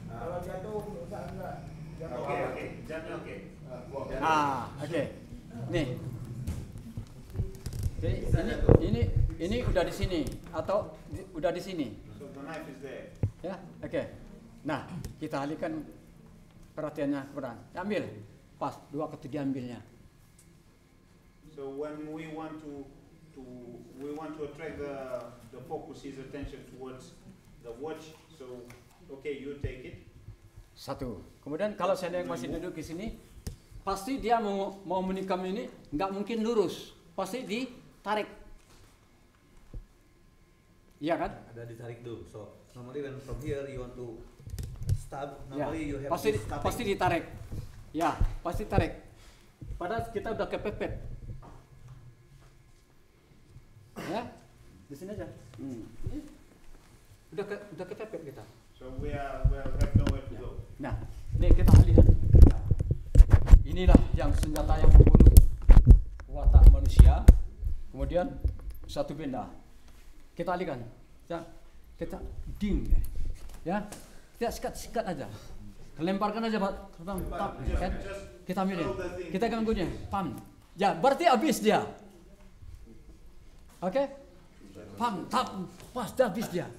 Kalau jatuh usah enggak. Oke. Jamnya oke. Oke. Nih. Jadi ini udah di sini atau udah di sini. So the knife is there. Ya, oke. Nah, kita alihkan perhatiannya kepada ambil. Pas, 2 ketiga ambilnya. So when we want to attract the focus his attention towards the watch. So okay, you take it. 1. Kemudian kalau saya yang masih duduk di sini, pasti dia mau menikam ini nggak mungkin lurus, pasti ditarik. Iya kan? Ada ditarik dulu. So normally when from here you want to stab, Ya, normally you have pasti ditarik. Ya, pasti tarik. Padahal kita udah kepepet. Ya, di sini aja. Ini udah kepepet kita. So we have nowhere to go. Nah, ini kita lihat. Inilah yang senjata yang membunuh watak manusia. Kemudian satu benda. Kita alihkan. Ya, kita ding. Ya, kita sikat aja. Lemparkan aja, Pak. Kan? Kita ambil dia. Kita ganggunya. Pam. Ya, berarti habis dia. Oke? Pam, tap. Pas dah habis dia.